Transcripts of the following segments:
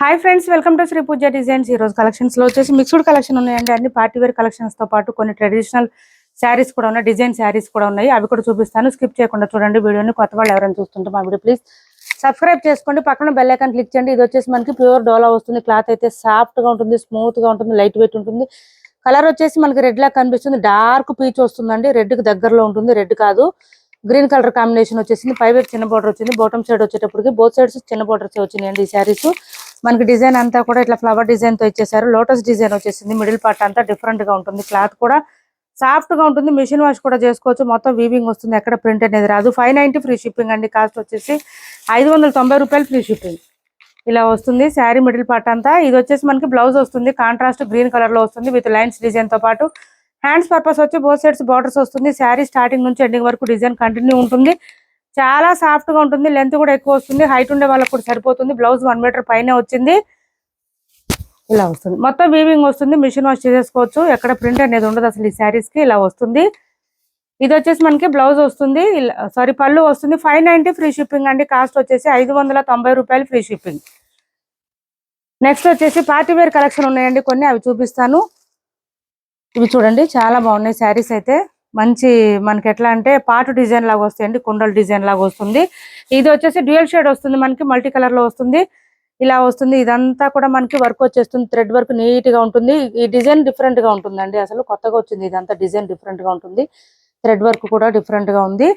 Hi friends, welcome to Shri Pooja designs. ఈ రోజు collections లో వచ్చేసి మిక్స్డ్ కలెక్షన్ ఉన్నాయండి. అన్ని పార్టీ వేర్ కలెక్షన్స్ తో పాటు కొన్ని ట్రెడిషనల్ శారీస్ కూడా ఉన్నాయి, డిజైన్ శారీస్ కూడా ఉన్నాయి. అవి కూడా చూపిస్తాను, స్కిప్ చేయకుండా చూడండి వీడియోని. కొత్త వాళ్ళు ఎవరైనా చూస్తుంటే మా వీడియో ప్లీజ్ సబ్స్క్రైబ్ చేసుకోండి, పక్కన బెల్ ఐకాన్ క్లిక్ చేయండి. ఇది వచ్చేసి మనకి ప్యూర్ డోలా వస్తుంది. క్లాత్ అయితే సాఫ్ట్ గా ఉంటుంది, స్మూత్ గా ఉంటుంది, లైట్ వెయిట్ ఉంటుంది. కలర్ వచ్చేసి మనకి రెడ్ లా కనిపిస్తుంది, డార్క్ పీచ్ వస్తుందండి. రెడ్ కి దగ్గరలో ఉంటుంది, రెడ్ కాదు. గ్రీన్ కలర్ కాంబినేషన్ వచ్చేసింది. పైవైపు చిన్న బోర్డర్ వచ్చింది, బాటమ్ సైడ్ వచ్చేటప్పటికి బోత్ సైడ్స్ చిన్న బోర్డర్స్ వచ్చినాయండి. ఈ శారీస్ మనకి డిజైన్ అంతా కూడా ఇట్లా ఫ్లవర్ డిజైన్ తో ఇచ్చేసారు. లోటస్ డిజైన్ వచ్చేసింది. మిడిల్ పార్ట్ అంతా డిఫరెంట్ గా ఉంటుంది. క్లాత్ కూడా సాఫ్ట్ గా ఉంటుంది, మిషన్ వాష్ కూడా చేసుకోవచ్చు. మొత్తం వీవింగ్ వస్తుంది, ఎక్కడ ప్రింట్ అనేది రాదు. 590 ఫ్రీ షిప్పింగ్ అండి. కాస్ట్ వచ్చేసి 590 రూపాయలు ఫ్రీ షిప్పింగ్. ఇలా వస్తుంది శారీ మిడిల్ పార్ట్ అంతా. ఇది వచ్చేసి మనకి బ్లౌజ్ వస్తుంది, కాంట్రాస్ట్ గ్రీన్ కలర్ లో వస్తుంది విత్ లైన్స్ డిజైన్ తో పాటు. హ్యాండ్స్ పర్పస్ వచ్చి బోత్ సైడ్స్ బార్డర్స్ వస్తుంది. శారీ స్టార్టింగ్ నుంచి ఎండింగ్ వరకు డిజైన్ కంటిన్యూ ఉంటుంది. చాలా సాఫ్ట్ గా ఉంటుంది, లెంత్ కూడా ఎక్కువ వస్తుంది. హైట్ ఉండే వాళ్ళకి కూడా సరిపోతుంది. బ్లౌజ్ 1 మీటర్ పైన వచ్చింది. ఇలా వస్తుంది, మొత్తం వీవింగ్ వస్తుంది, మిషన్ వాష్ చేసేసుకోవచ్చు, ఎక్కడ ప్రింట్ అనేది ఉండదు అసలు ఈ శారీస్ కి. ఇలా వస్తుంది. ఇది వచ్చేసి మనకి బ్లౌజ్ వస్తుంది, సారీ పళ్ళు వస్తుంది. 590 ఫ్రీ షిప్పింగ్ అండి. కాస్ట్ వచ్చేసి 590 రూపాయలు ఫ్రీ షిప్పింగ్. నెక్స్ట్ వచ్చేసి పార్టీ వేర్ కలెక్షన్ ఉన్నాయండి కొన్ని, అవి చూపిస్తాను. ఇవి చూడండి, చాలా బాగున్నాయి శారీస్ అయితే. మంచి మనకి ఎట్లా అంటే పాటు డిజైన్ లాగా వస్తాయండి, కుండల డిజైన్ లాగా వస్తుంది. ఇది వచ్చేసి డ్యూయల్ షేడ్ వస్తుంది, మనకి మల్టీ కలర్ లో వస్తుంది. ఇలా వస్తుంది. ఇదంతా కూడా మనకి వర్క్ వచ్చేస్తుంది, థ్రెడ్ వర్క్ నీట్ గా ఉంటుంది. ఈ డిజైన్ డిఫరెంట్ గా ఉంటుందండి, అసలు కొత్తగా వచ్చింది. ఇదంతా డిజైన్ డిఫరెంట్ గా ఉంటుంది, థ్రెడ్ వర్క్ కూడా డిఫరెంట్ గా ఉంది.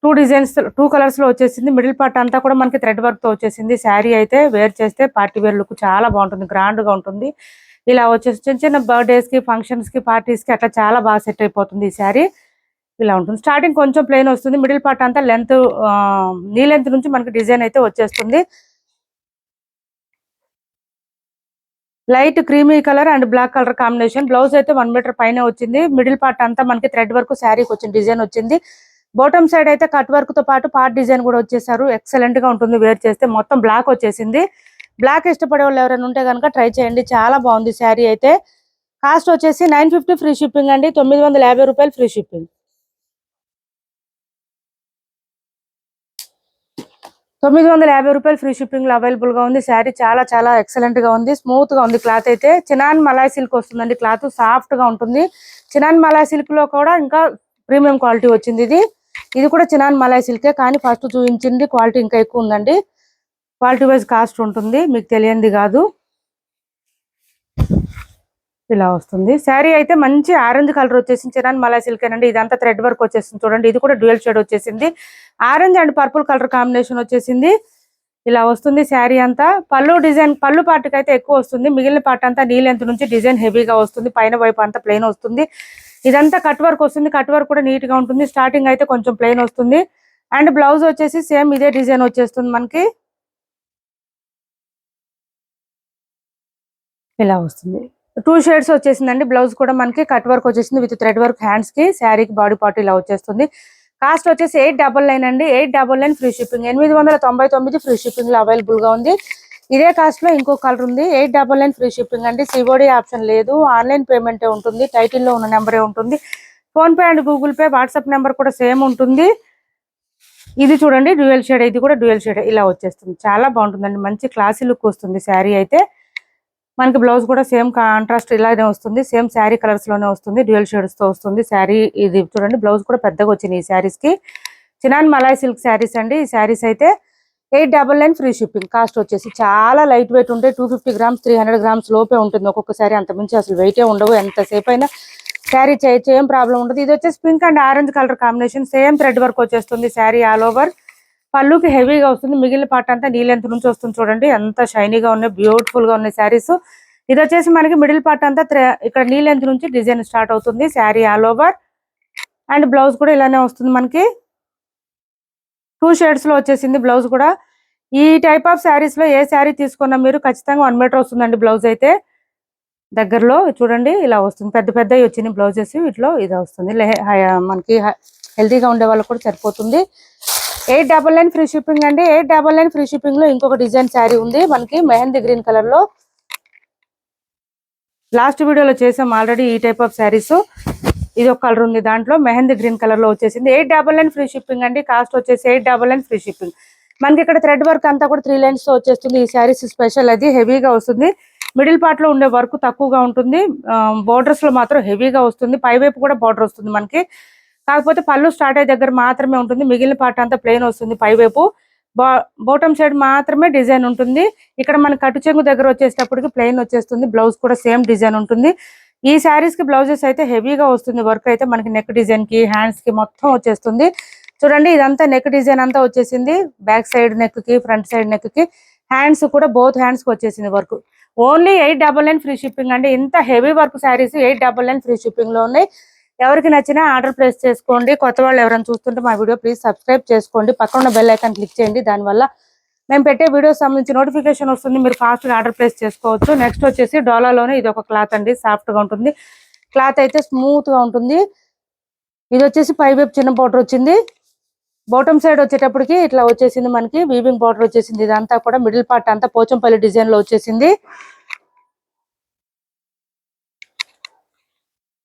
2 డిజైన్స్ 2 కలర్స్ లో వచ్చేసింది. మిడిల్ పార్ట్ అంతా కూడా మనకి థ్రెడ్ వర్క్ తో వచ్చేసింది. శారీ అయితే వేర్ చేస్తే పార్టీ వేర్ లుక్ చాలా బాగుంటుంది, గ్రాండ్ గా ఉంటుంది. ఇలా వచ్చేసి చిన్న చిన్న బర్త్డేస్ కి, ఫంక్షన్స్ కి, పార్టీస్ కి అట్లా చాలా బాగా సెట్ అయిపోతుంది ఈ శారీ. ఇలా ఉంటుంది. స్టార్టింగ్ కొంచెం ప్లెయిన్ వస్తుంది, మిడిల్ పార్ట్ అంతా లెంత్ నీ లెంత్ నుంచి మనకి డిజైన్ అయితే వచ్చేస్తుంది. Light creamy colour and black colour combination. Blouse అయితే 1 మీటర్ పైన వచ్చింది. మిడిల్ పార్ట్ అంతా మనకి థ్రెడ్ వర్క్ శారీకి వచ్చిన డిజైన్ వచ్చింది. బాటమ్ సైడ్ అయితే కట్ వర్క్ తో పాటు పార్ట్ డిజైన్ కూడా వచ్చేసారు. ఎక్సలెంట్ గా ఉంటుంది వేర్ చేస్తే. మొత్తం బ్లాక్ వచ్చేసింది. బ్లాక్ ఇష్టపడే వాళ్ళు ఎవరైనా ఉంటే కనుక ట్రై చేయండి, చాలా బాగుంది శారీ అయితే. కాస్ట్ వచ్చేసి 950 ఫ్రీ షిప్పింగ్ అండి. 950 రూపాయలు ఫ్రీ షిప్పింగ్. 950 రూపాయలు ఫ్రీ షిప్పింగ్ లో అవైలబుల్ గా ఉంది. శారీ చాలా చాలా ఎక్సలెంట్ గా ఉంది, స్మూత్ గా ఉంది. క్లాత్ అయితే చినాన్ మలాయ్ సిల్క్ వస్తుందండి. క్లాత్ సాఫ్ట్ గా ఉంటుంది. చినాన్ మలాయ్ సిల్క్ లో కూడా ఇంకా ప్రీమియం క్వాలిటీ వచ్చింది. ఇది కూడా చినాన్ మలాయ్ సిల్కే, కానీ ఫస్ట్ చూపించింది క్వాలిటీ ఇంకా ఎక్కువ ఉందండి. క్వాలిటీ వైజ్ కాస్ట్ ఉంటుంది, మీకు తెలియంది కాదు. ఇలా వస్తుంది శారీ అయితే. మంచి ఆరెంజ్ కలర్ వచ్చేసింది, చినాన్ మలాయ్ సిల్క్ అండి. ఇదంతా థ్రెడ్ వర్క్ వచ్చేసింది చూడండి. ఇది కూడా డ్యూయల్ షేడ్ వచ్చేసింది, orange and purple colour combination వచ్చేసింది. ఇలా వస్తుంది శారీ అంతా. పళ్ళు డిజైన్, పళ్ళు పార్ట్కి అయితే ఎక్కువ వస్తుంది, మిగిలిన పార్ట్ అంతా నీ లెంత్ నుంచి డిజైన్ హెవీగా వస్తుంది. పైన వైపు అంతా ప్లెయిన్ వస్తుంది. ఇదంతా కట్ వర్క్ వస్తుంది, కట్ వర్క్ కూడా నీట్ గా ఉంటుంది. స్టార్టింగ్ అయితే కొంచెం ప్లెయిన్ వస్తుంది. అండ్ బ్లౌజ్ వచ్చేసి సేమ్ ఇదే డిజైన్ వచ్చేస్తుంది మనకి. ఇలా వస్తుంది. 2 షేడ్స్ వచ్చేసిందండి. బ్లౌజ్ కూడా మనకి కట్ వర్క్ వచ్చేసింది విత్ థ్రెడ్ వర్క్ హ్యాండ్స్ కి. శారీకి బాడీ పార్ట్ ఇలా వచ్చేస్తుంది. కాస్ట్ వచ్చేసి 899 అండి. 899 ఫ్రీ షిప్పింగ్. 899 ఫ్రీ షిప్పింగ్ లో అవైలబుల్ గా ఉంది. ఇదే కాస్ట్ లో ఇంకో కలర్ ఉంది. 899 ఫ్రీ షిప్పింగ్ అండి. సిఓడి ఆప్షన్ లేదు, ఆన్లైన్ పేమెంటే ఉంటుంది. టైటిల్లో ఉన్న నెంబరే ఉంటుంది. Phone pay and Google pay, WhatsApp number కూడా సేమ్ ఉంటుంది. ఇది చూడండి డ్యూయల్ షేడ్, ఇది కూడా డ్యూయల్ షేడ్. ఇలా వచ్చేస్తుంది, చాలా బాగుంటుందండి. మంచి క్లాసీ లుక్ వస్తుంది శారీ అయితే. మనకి బ్లౌజ్ కూడా సేమ్ కాంట్రాస్ట్ ఇలానే వస్తుంది, సేమ్ శారీ కలర్స్ లోనే వస్తుంది, డ్యూయల్ షేడ్స్ తో వస్తుంది శారీ. ఇది చూడండి, బ్లౌజ్ కూడా పెద్దగా వచ్చింది ఈ శారీస్ కి. చినాన్ మలాయ్ సిల్క్ శారీస్ అండి ఈ శారీస్ అయితే. 899 ఫ్రీ షిప్పింగ్. కాస్ట్ వచ్చేసి చాలా లైట్ వెయిట్ ఉంటాయి. 250 గ్రామ్స్ 300 గ్రామ్స్ లోపే ఉంటుంది ఒక్కొక్క శారీ, అంతమించి అసలు వెయిటే ఉండవు. ఎంతసేపు అయినా శారీ చేయొచ్చు, ఏం ప్రాబ్లం ఉండదు. ఇది వచ్చేసి pink and orange colour combination. Same thread work వచ్చేస్తుంది శారీ ఆల్ ఓవర్. పళ్ళుకి హెవీగా వస్తుంది, మిగిలిన పార్ట్ అంతా నీ లెంత్ నుంచి వస్తుంది చూడండి. ఎంత షైనీగా ఉన్నాయి, బ్యూటిఫుల్ గా ఉన్నాయి శారీస్. ఇది వచ్చేసి మనకి మిడిల్ పార్ట్ అంతా ఇక్కడ నీ లెంత్ నుంచి డిజైన్ స్టార్ట్ అవుతుంది sari all over. And blouse కూడా ఇలానే వస్తుంది మనకి. 2 షేడ్స్ లో వచ్చేసింది బ్లౌజ్ కూడా. ఈ టైప్ ఆఫ్ శారీస్ లో ఏ శారీ తీసుకున్నా మీరు ఖచ్చితంగా 1 మీటర్ వస్తుందండి బ్లౌజ్ అయితే. దగ్గరలో చూడండి ఇలా వస్తుంది, పెద్ద పెద్దవి వచ్చినాయి బ్లౌజెస్. వీటిలో ఇది వస్తుంది, మనకి హెల్తీగా ఉండే వాళ్ళకి కూడా సరిపోతుంది. 899 ఫ్రీ షిప్పింగ్ అండి. 899 ఫ్రీ షిప్పింగ్ లో ఇంకొక డిజైన్ శారీ ఉంది మనకి, మెహందీ గ్రీన్ కలర్ లో. లాస్ట్ వీడియోలో చేసాం ఆల్రెడీ ఈ టైప్ ఆఫ్ శారీస్. ఇది ఒక కలర్ ఉంది, దాంట్లో మెహందీ గ్రీన్ కలర్ లో వచ్చేసింది. 899 ఫ్రీ షిప్పింగ్ అండి. కాస్ట్ వచ్చేసి 899 ఫ్రీ షిప్పింగ్. మనకి ఇక్కడ థ్రెడ్ వర్క్ అంతా కూడా 3 లైన్స్ తో వచ్చేస్తుంది. ఈ శారీస్ స్పెషల్, అది హెవీగా వస్తుంది. మిడిల్ పార్ట్ లో ఉండే వర్క్ తక్కువగా ఉంటుంది, బోర్డర్స్ లో మాత్రం హెవీగా వస్తుంది. పై వైపు కూడా బోర్డర్ వస్తుంది మనకి. కాకపోతే పళ్ళు స్టార్ట్ అయ్యే దగ్గర మాత్రమే ఉంటుంది, మిగిలిన పార్ట్ అంతా ప్లెయిన్ వస్తుంది. పై వైపు బాటమ్ సైడ్ మాత్రమే డిజైన్ ఉంటుంది. ఇక్కడ మన కట్టు చెంగు దగ్గర వచ్చేటప్పటికి ప్లెయిన్ వచ్చేస్తుంది. బ్లౌజ్ కూడా సేమ్ డిజైన్ ఉంటుంది. ఈ శారీస్ కి బ్లౌజెస్ అయితే హెవీగా వస్తుంది. వర్క్ అయితే మనకి నెక్ డిజైన్ కి, హ్యాండ్స్ కి మొత్తం వచ్చేస్తుంది. చూడండి, ఇదంతా నెక్ డిజైన్ అంతా వచ్చేసింది. బ్యాక్ సైడ్ నెక్ కి, ఫ్రంట్ సైడ్ నెక్ కి, హ్యాండ్స్ కూడా బోత్ హ్యాండ్స్ కి వచ్చేసింది వర్క్. ఓన్లీ 899 ఫ్రీ షిప్పింగ్ అండి. ఇంత heavy work saris 899 free shipping లో ఉన్నాయి. ఎవరికి నచ్చినా ఆర్డర్ ప్లేస్ చేసుకోండి. కొత్త వాళ్ళు ఎవరైనా చూస్తుంటే మా వీడియో ప్లీజ్ సబ్స్క్రైబ్ చేసుకోండి. పక్కన ఉన్న బెల్ ఐకాన్ క్లిక్ చేయండి. దానివల్ల మేము పెట్టే వీడియోస్ సంబంధించి నోటిఫికేషన్ వస్తుంది. మీరు ఫాస్ట్ గా ఆర్డర్ ప్లేస్ చేసుకోవచ్చు. నెక్స్ట్ వచ్చేసి డోలాలోనే ఇది ఒక క్లాత్ అండి, సాఫ్ట్ గా ఉంటుంది. క్లాత్ అయితే స్మూత్ గా ఉంటుంది. ఇది వచ్చేసి పై వైపు చిన్న బోర్డర్ వచ్చింది. బాటమ్ సైడ్ వచ్చేటప్పటికి ఇట్లా వచ్చేసింది మనకి వీవింగ్ బార్డర్ వచ్చేసింది. ఇదంతా కూడా మిడిల్ పార్ట్ అంతా పోచంపల్లి డిజైన్ లో వచ్చేసింది.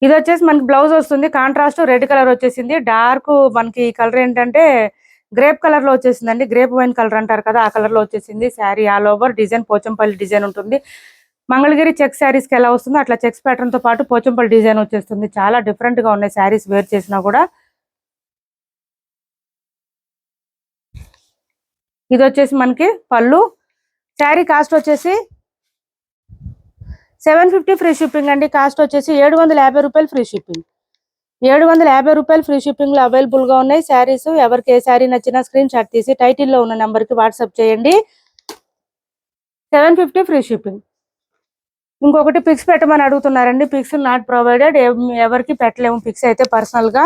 ఇది వచ్చేసి మనకి బ్లౌజ్ వస్తుంది. కాంట్రాస్ట్ రెడ్ కలర్ వచ్చేసింది. డార్క్ మనకి కలర్ ఏంటంటే గ్రేప్ కలర్ లో వచ్చేసిందండి. గ్రేప్ వైన్ కలర్ అంటారు కదా, ఆ కలర్ లో వచ్చేసింది. Sari all over design Pochampally design ఉంటుంది. మంగళగిరి చెక్ శారీస్ కి ఎలా వస్తుందో అట్లా చెక్స్ ప్యాటర్న్ తో పాటు పోచంపల్లి డిజైన్ వచ్చేస్తుంది. చాలా డిఫరెంట్ గా ఉన్నాయి శారీస్ వేర్ చేసినా కూడా. ఇది వచ్చేసి మనకి పళ్ళు. శారీ కాస్ట్ వచ్చేసి 750 ఫ్రీ షిప్పింగ్ అండి. కాస్ట్ వచ్చేసి 750 రూపాయలు ఫ్రీ షిప్పింగ్. 750 రూపాయలు ఫ్రీ షిప్పింగ్ లో అవైలబుల్ గా ఉన్నాయి శారీస్. ఎవరికి ఏ శారీ నచ్చినా స్క్రీన్ షాట్ తీసి టైటిల్లో ఉన్న నెంబర్ కి వాట్సాప్ చేయండి. 750 ఫ్రీ షిప్పింగ్. ఇంకొకటి పిక్స్ పెట్టమని అడుగుతున్నారండి. పిక్స్ నాట్ ప్రొవైడెడ్, ఎవరికి పెట్టలేము పిక్స్ అయితే. పర్సనల్ గా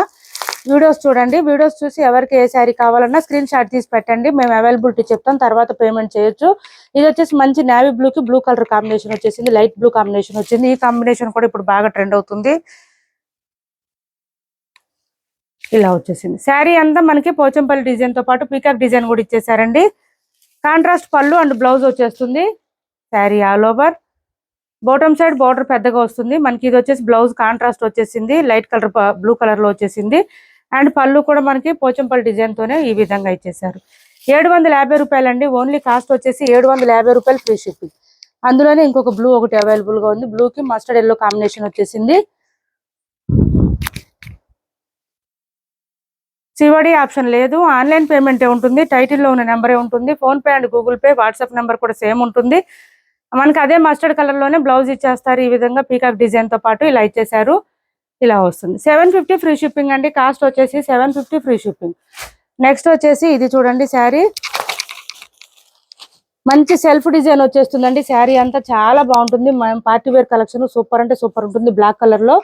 వీడియోస్ చూడండి. వీడియోస్ చూసి ఎవరికి ఏ శారీ కావాలన్నా స్క్రీన్ షాట్ తీసి పెట్టండి, మేము అవైలబిలిటీ చెప్తాం, తర్వాత పేమెంట్ చేయొచ్చు. ఇది వచ్చేసి మంచి నేవీ బ్లూ కి బ్లూ కలర్ కాంబినేషన్ వచ్చేసింది. లైట్ బ్లూ కాంబినేషన్ వచ్చింది. ఈ కాంబినేషన్ కూడా ఇప్పుడు బాగా ట్రెండ్ అవుతుంది. ఇలా వచ్చేసింది శారీ అంతా మనకి పోచంపల్లి డిజైన్ తో పాటు పీకాక్ డిజైన్ కూడా ఇచ్చేసారండి. కాంట్రాస్ట్ పళ్ళు అండ్ బ్లౌజ్ వచ్చేస్తుంది. Sari all over bottom side border పెద్దగా వస్తుంది మనకి. ఇది వచ్చేసి బ్లౌజ్ కాంట్రాస్ట్ వచ్చేసింది, లైట్ కలర్ బ్లూ కలర్ లో వచ్చేసింది. అండ్ పళ్ళు కూడా మనకి పోచంపల్లి డిజైన్ తోనే ఈ విధంగా ఇచ్చేసారు. 750 రూపాయలు అండి. ఓన్లీ కాస్ట్ వచ్చేసి 750 రూపాయలు ఫ్రీ షిప్పింగ్. అందులోనే ఇంకొక బ్లూ ఒకటి అవైలబుల్ గా ఉంది. బ్లూ కి మస్టర్డ్ ఎల్లో కాంబినేషన్ వచ్చేసింది. సివడి ఆప్షన్ లేదు, ఆన్లైన్ పేమెంటే ఉంటుంది. టైటిల్లో ఉన్న నెంబరే ఉంటుంది. Phone pay and Google pay, WhatsApp number కూడా సేమ్ ఉంటుంది. మనకి అదే మస్టర్డ్ కలర్ లోనే బ్లౌజ్ ఇచ్చేస్తారు. ఈ విధంగా పీకాక్ డిజైన్ తో పాటు ఇలా ఇచ్చేసారు. ఇలా వస్తుంది. 750 ఫ్రీ షిప్పింగ్ అండి. కాస్ట్ వచ్చేసి 750 ఫ్రీ షిప్పింగ్. నెక్స్ట్ వచ్చేసి ఇది చూడండి, శారీ మంచి సెల్ఫ్ డిజైన్ వచ్చేస్తుందండి. శారీ అంతా చాలా బాగుంటుంది. పార్టీ వేర్ కలెక్షన్ సూపర్ అంటే సూపర్ ఉంటుంది. బ్లాక్ కలర్ లో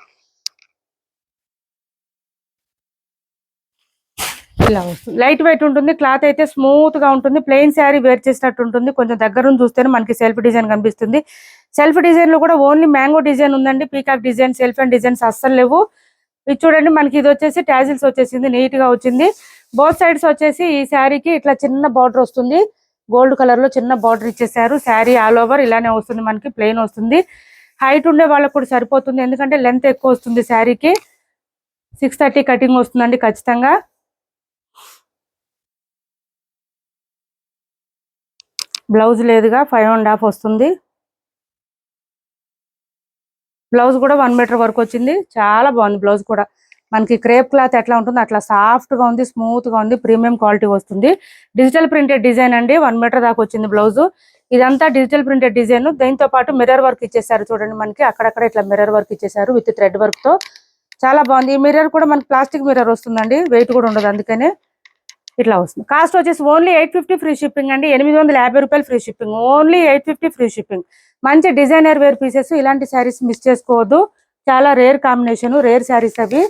ఇలా వస్తుంది. లైట్ వెయిట్ ఉంటుంది. క్లాత్ అయితే స్మూత్ గా ఉంటుంది. ప్లెయిన్ శారీ వేర్ చేసినట్టు ఉంటుంది. కొంచెం దగ్గర నుంచి చూస్తేనే మనకి సెల్ఫ్ డిజైన్ కనిపిస్తుంది. సెల్ఫ్ డిజైన్ లో కూడా ఓన్లీ మ్యాంగో డిజైన్ ఉందండి. Peacock design, self and designs అస్సలు లేవు. ఇది చూడండి, మనకి ఇది వచ్చేసి టాజిల్స్ వచ్చేసింది, నీట్ గా వచ్చింది. బోత్ సైడ్స్ వచ్చేసి ఈ శారీకి ఇట్లా చిన్న బార్డర్ వస్తుంది. గోల్డ్ కలర్ లో చిన్న బార్డర్ ఇచ్చేసారు. శారీ ఆల్ ఓవర్ ఇలానే వస్తుంది మనకి, ప్లెయిన్ వస్తుంది. హైట్ ఉండే వాళ్ళకు కూడా సరిపోతుంది, ఎందుకంటే లెంత్ ఎక్కువ వస్తుంది శారీకి. 630 కటింగ్ వస్తుందండి ఖచ్చితంగా. బ్లౌజ్ లేదుగా, 5.5 వస్తుంది. బ్లౌజ్ కూడా 1 మీటర్ వరకు వచ్చింది. చాలా బాగుంది బ్లౌజ్ కూడా. మనకి క్రేప్ క్లాత్ ఎట్లా ఉంటుందో అట్లా సాఫ్ట్ గా ఉంది, స్మూత్ గా ఉంది, ప్రీమియం క్వాలిటీ వస్తుంది. డిజిటల్ ప్రింటెడ్ డిజైన్ అండి. 1 మీటర్ దాకా వచ్చింది బ్లౌజ్. ఇదంతా డిజిటల్ ప్రింటెడ్ డిజైన్. దీంతో పాటు మిర్రర్ వర్క్ ఇచ్చేసారు చూడండి. మనకి అక్కడక్కడ ఇట్లా మిర్రర్ వర్క్ ఇచ్చేసారు విత్ థ్రెడ్ వర్క్ తో. చాలా బాగుంది. ఈ మిర్రర్ కూడా మనకి ప్లాస్టిక్ మిర్రర్ వస్తుందండి, వెయిట్ కూడా ఉండదు, అందుకనే ఇట్లా వస్తుంది. కాస్ట్ వచ్చేసి ఓన్లీ 850 ఫ్రీ షిప్పింగ్ అండి. 850 రూపాయలు free shipping. Only 850 free shipping. మంచి డిజైనర్ వేర్ పీసెస్. ఇలాంటి శారీస్ మిస్ చేసుకోవద్దు. చాలా రేర్ కాంబినేషన్, రేర్ శారీస్ అవి.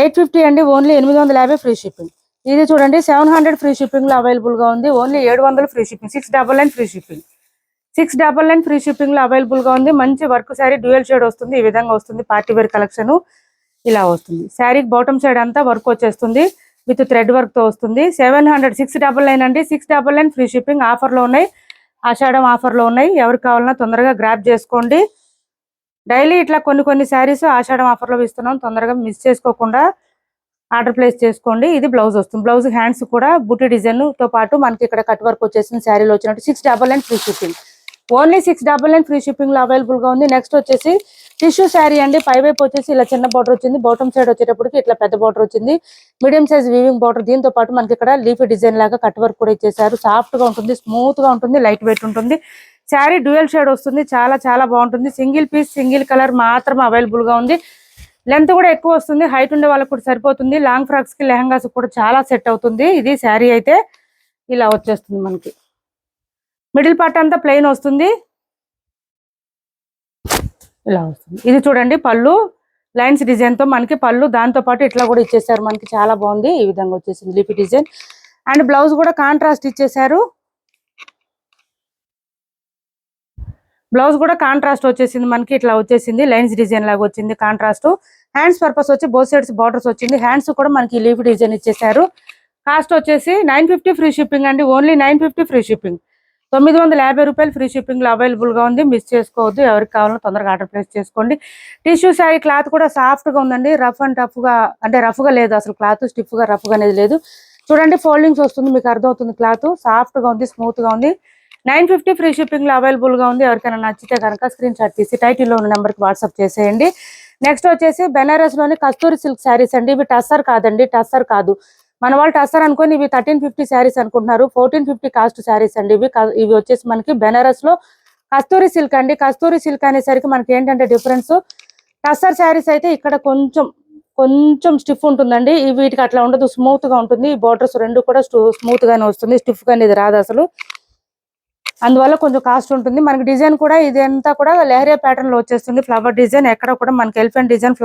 850 అండి. Only 850 free shipping. ఇది చూడండి, 700 ఫ్రీ షిప్పింగ్ లో అవైలబుల్ గా ఉంది. Only 700 free shipping. 699 free shipping. 699 free shipping లో అవైలబుల్ గా ఉంది. మంచి వర్క్ శారీ, డ్యూయల్ షేడ్ వస్తుంది. ఈ విధంగా వస్తుంది పార్టీ వేర్ కలెక్షన్. ఇలా వస్తుంది. శారీకి బాటమ్ సైడ్ అంతా వర్క్ వచ్చేస్తుంది విత్ థ్రెడ్ వర్క్ తో వస్తుంది. 700, 699 అండి. 699 ఫ్రీ షిప్పింగ్. ఆఫర్ లో ఉన్నాయి, ఆషాఢం ఆఫర్ లో ఉన్నాయి. ఎవరికి కావాలన్నా తొందరగా గ్రాప్ చేసుకోండి. డైలీ ఇట్లా కొన్ని శారీస్ ఆషాఢం ఆఫర్ లో ఇస్తున్నాం, తొందరగా మిస్ చేసుకోకుండా ఆర్డర్ ప్లేస్ చేసుకోండి. ఇది బ్లౌజ్ వస్తుంది. బ్లౌజ్ హ్యాండ్స్ కూడా బుట్టి డిజైన్ తో పాటు మనకి ఇక్కడ కట్ వర్క్ వచ్చేసింది. శారీలో వచ్చినట్టు 699 free shipping. Only 699 free shipping లో అవైలబుల్ గా ఉంది. నెక్స్ట్ వచ్చేసి టిష్యూ శారీ అండి. పై వైపు వచ్చేసి ఇలా చిన్న బార్డర్ వచ్చింది. బాటమ్ సైడ్ వచ్చేటప్పటికి ఇట్లా పెద్ద బార్డర్ వచ్చింది. Medium size weaving border. దీంతో పాటు మనకి ఇక్కడ లీఫీ డిజైన్ లాగా కట్ వర్క్ కూడా ఇచ్చేసారు. సాఫ్ట్ గా ఉంటుంది, స్మూత్ గా ఉంటుంది, లైట్ వెయిట్ ఉంటుంది. శారీ డ్యూయల్ షేడ్ వస్తుంది. చాలా చాలా బాగుంటుంది. సింగిల్ పీస్ సింగిల్ కలర్ మాత్రం అవైలబుల్ గా ఉంది. లెంత్ కూడా ఎక్కువ వస్తుంది. హైట్ ఉండే వాళ్ళకి కూడా సరిపోతుంది. లాంగ్ ఫ్రాక్స్ కి లెహంగాస్ కూడా చాలా సెట్ అవుతుంది. ఇది శారీ అయితే ఇలా వచ్చేస్తుంది. మనకి మిడిల్ పార్ట్ అంతా ప్లెయిన్ వస్తుంది. ఇలా వస్తుంది. ఇది చూడండి పళ్ళు లైన్స్ డిజైన్ తో మనకి పళ్ళు, దాంతో పాటు ఇట్లా కూడా ఇచ్చేసారు. మనకి చాలా బాగుంది. ఈ విధంగా వచ్చేసింది లిపి డిజైన్. అండ్ బ్లౌజ్ కూడా కాంట్రాస్ట్ ఇచ్చేసారు. బ్లౌజ్ కూడా కాంట్రాస్ట్ వచ్చేసింది. మనకి ఇట్లా వచ్చేసింది. లైన్స్ డిజైన్ లాగా వచ్చింది కాంట్రాస్ట్. హ్యాండ్స్ పర్పస్ వచ్చి బోత్ సైడ్స్ బార్డర్స్ వచ్చింది. హ్యాండ్స్ కూడా మనకి లీఫ్ డిజైన్ ఇచ్చేసారు. కాస్ట్ వచ్చేసి 950 ఫ్రీ షిప్పింగ్ అండి. Only 950 free shipping. 950 రూపాయలు ఫ్రీ షిప్పింగ్ లో అవైలబుల్ గా ఉంది. మిస్ చేసుకోవద్దు. ఎవరికి కావాలో తొందరగా ఆర్డర్ ప్లేస్ చేసుకోండి. టిష్యూ శారీ క్లాత్ కూడా సాఫ్ట్ గా ఉందండి. రఫ్ అండ్ టఫ్ గా అంటే రఫ్ గా లేదు అసలు. క్లాత్ స్టిఫ్ గా రఫ్ గా అనేది లేదు. చూడండి ఫోల్డింగ్స్ వస్తుంది, మీకు అర్థమవుతుంది. క్లాత్ సాఫ్ట్ గా ఉంది, స్మూత్ గా ఉంది. 950 ఫ్రీ షిప్పింగ్ లో అవైలబుల్ గా ఉంది. ఎవరికైనా నచ్చితే కనుక స్క్రీన్ షాట్ తీసి టైటిల్ లో ఉన్న నెంబర్ కి వాట్సాప్ చేసేయండి. నెక్స్ట్ వచ్చేసి బెనారస్ లోని కస్తూరి సిల్క్ శారీస్ అండి. ఇవి టస్సర్ కాదండి, టస్సర్ కాదు. మన వాళ్ళు టస్సర్ అనుకొని ఇవి 1350 శారీస్ అనుకుంటున్నారు. 1450 కాస్ట్ శారీస్ అండి. ఇవి వచ్చేసి మనకి బెనారస్ లో కస్తూరి సిల్క్ అండి. కస్తూరి సిల్క్ అనేసరికి మనకి ఏంటంటే డిఫరెన్స్, టస్సర్ శారీస్ అయితే ఇక్కడ కొంచెం స్టిఫ్ ఉంటుందండి. వీటికి అట్లా ఉండదు, స్మూత్ గా ఉంటుంది. ఈ బోర్డర్స్ రెండు కూడా స్మూత్ గానే వస్తుంది. స్టిఫ్ గా అనేది రాదు అసలు. అందువల్ల కొంచెం కాస్ట్ ఉంటుంది. మనకి డిజైన్ కూడా ఇదంతా కూడా లెహరియా ప్యాటర్న్ లో వచ్చేస్తుంది. ఫ్లవర్ డిజైన్ ఎక్కడ కూడా మనకి ఎలిఫెంట్ డిజైన్,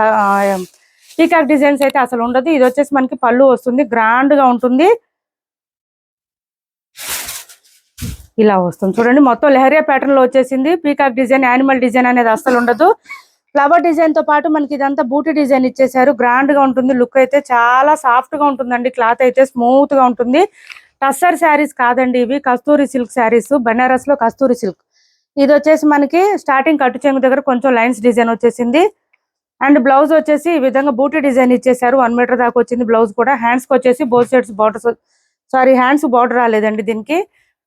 పీకాక్ డిజైన్స్ అయితే అసలు ఉండదు. ఇది వచ్చేసి మనకి పళ్ళు వస్తుంది. గ్రాండ్ గా ఉంటుంది. ఇలా వస్తుంది చూడండి. మొత్తం లెహరియా ప్యాటర్న్ లో వచ్చేసింది. పీకాక్ డిజైన్, యానిమల్ డిజైన్ అనేది అసలు ఉండదు. ఫ్లవర్ డిజైన్ తో పాటు మనకి ఇదంతా బూటీ డిజైన్ ఇచ్చేసారు. గ్రాండ్ గా ఉంటుంది. లుక్ అయితే చాలా సాఫ్ట్ గా ఉంటుందండి. క్లాత్ అయితే స్మూత్ గా ఉంటుంది. టస్సర్ శారీస్ కాదండి ఇవి, కస్తూరి సిల్క్ శారీస్. బెనారస్ లో కస్తూరి సిల్క్. ఇది వచ్చేసి మనకి స్టార్టింగ్ కట్టు చెంగు దగ్గర కొంచెం లైన్స్ డిజైన్ వచ్చేసింది. అండ్ బ్లౌజ్ వచ్చేసి ఈ విధంగా బూటీ డిజైన్ ఇచ్చేసారు. 1 మీటర్ దాకా వచ్చింది బ్లౌజ్ కూడా. హ్యాండ్స్ కి వచ్చేసి both sides borders, sorry hands border రాలేదండి దీనికి,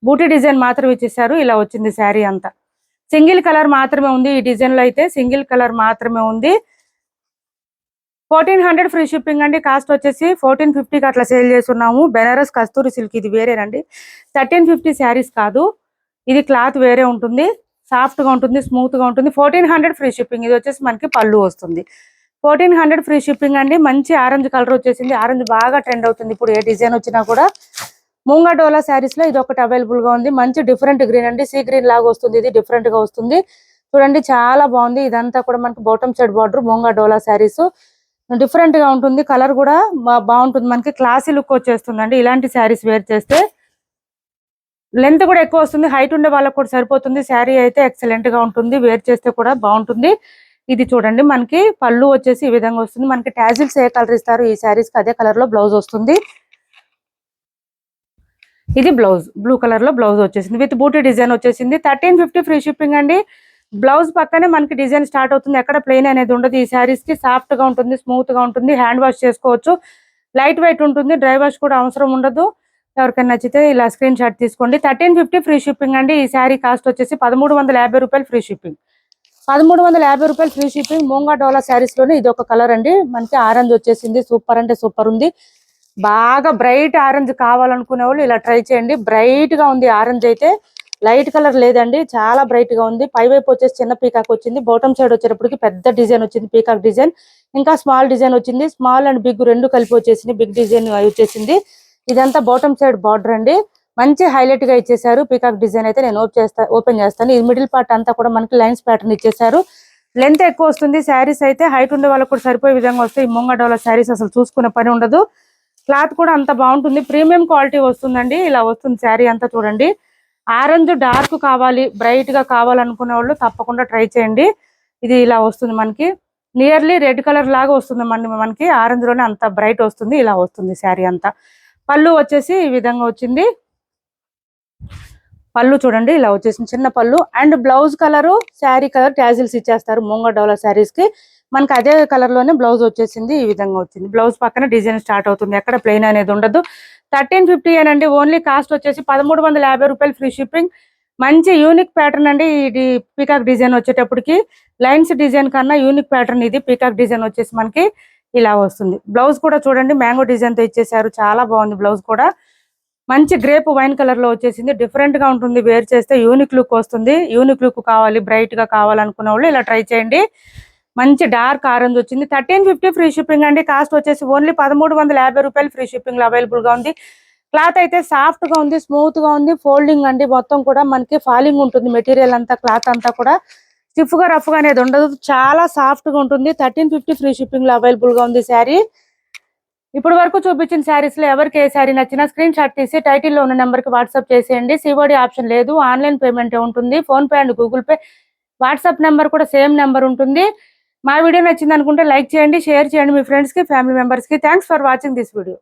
బూటీ డిజైన్ మాత్రం ఇచ్చేసారు. ఇలా వచ్చింది శారీ అంతా. సింగిల్ కలర్ మాత్రమే ఉంది ఈ డిజైన్ లో అయితే. సింగిల్ కలర్ మాత్రమే ఉంది. 1400 ఫ్రీ షిప్పింగ్ అండి. కాస్ట్ వచ్చేసి 1450కి అట్లా సేల్ చేస్తున్నాము. బెనారస్ కస్తూరి సిల్క్ ఇది వేరేనండి. 1350 శారీస్ కాదు. ఇది క్లాత్ వేరే ఉంటుంది. సాఫ్ట్ గా ఉంటుంది, స్మూత్ గా ఉంటుంది. 1400 ఫ్రీ షిప్పింగ్. ఇది వచ్చేసి మనకి పళ్ళు వస్తుంది. 1400 ఫ్రీ షిప్పింగ్ అండి. మంచి ఆరెంజ్ కలర్ వచ్చేసింది. ఆరెంజ్ బాగా ట్రెండ్ అవుతుంది ఇప్పుడు. ఏ డిజైన్ వచ్చినా కూడా. మూంగా డోలా శారీస్ లో ఇది ఒకటి అవైలబుల్ గా ఉంది. మంచి డిఫరెంట్ గ్రీన్ అండి. సీ గ్రీన్ లాగా వస్తుంది. ఇది డిఫరెంట్ గా వస్తుంది. చూడండి చాలా బాగుంది. ఇదంతా కూడా మనకి బాటమ్ సైడ్ బార్డర్. మూంగా డోలా శారీస్ డిఫరెంట్ గా ఉంటుంది. కలర్ కూడా బాగుంటుంది. మనకి క్లాసీ లుక్ వచ్చేస్తుందండి ఇలాంటి శారీస్ వేర్ చేస్తే. లెంత్ కూడా ఎక్కువ వస్తుంది. హైట్ ఉండే వాళ్ళకి కూడా సరిపోతుంది. శారీ అయితే ఎక్సలెంట్ గా ఉంటుంది. వేర్ చేస్తే కూడా బాగుంటుంది. ఇది చూడండి మనకి పళ్ళు వచ్చేసి ఈ విధంగా వస్తుంది. మనకి టాజిల్స్ ఏ కలర్ ఇస్తారు ఈ శారీస్ కి అదే కలర్ లో బ్లౌజ్ వస్తుంది. ఇది బ్లౌజ్ బ్లూ కలర్ లో బ్లౌజ్ వచ్చేసింది. విత్ బూటీ డిజైన్ వచ్చేసింది. 1350 ఫ్రీ షిప్పింగ్ అండి. బ్లౌజ్ పక్కనే మనకి డిజైన్ స్టార్ట్ అవుతుంది. ఎక్కడ ప్లెయిన్ అనేది ఉండదు. ఈ శారీస్ కి సాఫ్ట్ గా ఉంటుంది, స్మూత్ గా ఉంటుంది. హ్యాండ్ వాష్ చేసుకోవచ్చు. లైట్ వెయిట్ ఉంటుంది. డ్రై వాష్ కూడా అవసరం ఉండదు. ఎవరికైనా నచ్చితే ఇలా స్క్రీన్ షాట్ తీసుకోండి. 1350 ఫ్రీ షిప్పింగ్ అండి. ఈ శారీ కాస్ట్ వచ్చేసి 1350 రూపాయలు ఫ్రీ షిప్పింగ్. 1350 రూపాయలు ఫ్రీ షిప్పింగ్. మూంగా డోలా శారీస్ లోనే ఇది ఒక కలర్ అండి. మనకి ఆరెంజ్ వచ్చేసింది. సూపర్ అంటే సూపర్ ఉంది. బాగా బ్రైట్ ఆరెంజ్ కావాలనుకునే వాళ్ళు ఇలా ట్రై చేయండి. బ్రైట్ గా ఉంది ఆరెంజ్ అయితే. లైట్ కలర్ లేదండి, చాలా బ్రైట్ గా ఉంది. పై వైపు వచ్చేసి చిన్న పీకాక్ వచ్చింది. బాటమ్ సైడ్ వచ్చేటప్పటికి పెద్ద డిజైన్ వచ్చింది, పీకాక్ డిజైన్. ఇంకా స్మాల్ డిజైన్ వచ్చింది. స్మాల్ అండ్ బిగ్ రెండు కలిపి వచ్చేసింది. బిగ్ డిజైన్ వచ్చేసింది. ఇదంతా బాటమ్ సైడ్ బార్డర్ అండి. మంచి హైలైట్ గా ఇచ్చేసారు. పీకాక్ డిజైన్ అయితే నేను ఓపెన్ చేస్తాను. ఇది మిడిల్ పార్ట్ అంతా కూడా మనకి లైన్స్ ప్యాటర్న్ ఇచ్చేసారు. లెంత్ ఎక్కువ వస్తుంది. శారీస్ అయితే హైట్ ఉండే వాళ్ళకి కూడా సరిపోయే విధంగా వస్తాయి. ఈ మూంగా డోలా శారీస్ అసలు చూసుకునే పని ఉండదు. క్లాత్ కూడా అంత బాగుంటుంది. ప్రీమియం క్వాలిటీ వస్తుందండి. ఇలా వస్తుంది శారీ అంతా. చూడండి ఆరెంజ్ డార్క్ కావాలి, బ్రైట్ గా కావాలనుకునే వాళ్ళు తప్పకుండా ట్రై చేయండి. ఇది ఇలా వస్తుంది మనకి. నియర్లీ రెడ్ కలర్ లాగా వస్తుంది మనకి. ఆరెంజ్ లోనే అంత బ్రైట్ వస్తుంది. ఇలా వస్తుంది శారీ అంతా. పళ్ళు వచ్చేసి ఈ విధంగా వచ్చింది. పళ్ళు చూడండి ఇలా వచ్చేసింది చిన్న పళ్ళు. And blouse colour sari colour tassels ఇచ్చేస్తారు మూంగా డోలా శారీస్ కి. మనకి అదే కలర్ లోనే బ్లౌజ్ వచ్చేసింది. ఈ విధంగా వచ్చింది. బ్లౌజ్ పక్కన డిజైన్ స్టార్ట్ అవుతుంది. ఎక్కడ ప్లెయిన్ అనేది ఉండదు. 1350 అండి. ఓన్లీ కాస్ట్ వచ్చేసి 1350 రూపాయలు ఫ్రీ షిప్పింగ్. మంచి యూనిక్ ప్యాటర్న్ అండి. ఇది పీకాక్ డిజైన్ వచ్చేటప్పటికి లైన్స్ డిజైన్ కన్నా యూనిక్ ప్యాటర్న్ ఇది. పీకాక్ డిజైన్ వచ్చేసి మనకి ఇలా వస్తుంది. బ్లౌజ్ కూడా చూడండి మ్యాంగో డిజైన్ తో ఇచ్చేసారు. చాలా బాగుంది బ్లౌజ్ కూడా. మంచి గ్రేప్ వైన్ కలర్ లో వచ్చేసింది. డిఫరెంట్ గా ఉంటుంది. వేర్ చేస్తే యూనిక్ లుక్ వస్తుంది. యూనిక్ లుక్ కావాలి, బ్రైట్ గా కావాలనుకున్న వాళ్ళు ఇలా ట్రై చేయండి. మంచి డార్క్ ఆరెంజ్ వచ్చింది. 1350 ఫ్రీ షిప్పింగ్ అండి. కాస్ట్ వచ్చేసి ఓన్లీ 1350 రూపాయలు ఫ్రీ షిప్పింగ్ లో అవైలబుల్ గా ఉంది. క్లాత్ అయితే సాఫ్ట్ గా ఉంది, స్మూత్ గా ఉంది. ఫోల్డింగ్ అండి మొత్తం కూడా మనకి ఫాలింగ్ ఉంటుంది. మెటీరియల్ అంతా క్లాత్ అంతా కూడా స్టిఫ్ గా రఫ్ గా అనేది ఉండదు. చాలా సాఫ్ట్ గా ఉంటుంది. 1350 ఫ్రీ షిప్పింగ్ లో అవైలబుల్ గా ఉంది శారీ. ఇప్పుడు వరకు చూపించిన శారీస్ లో ఎవరికి ఏ శారీ నచ్చినా స్క్రీన్ షాట్ తీసి టైటిల్ లో ఉన్న నెంబర్ కి వాట్సాప్ చేసేయండి. సిఓడి ఆప్షన్ లేదు. ఆన్లైన్ పేమెంట్ ఉంటుంది. Phone pay and Google pay, WhatsApp number కూడా సేమ్ నెంబర్ ఉంటుంది. మా వీడియో నచ్చింది అనుకుంటే లైక్ చేయండి, షేర్ చేయండి మీ ఫ్రెండ్స్ కి, ఫ్యామిలీ మెంబర్స్ కి. Thanks for watching this video.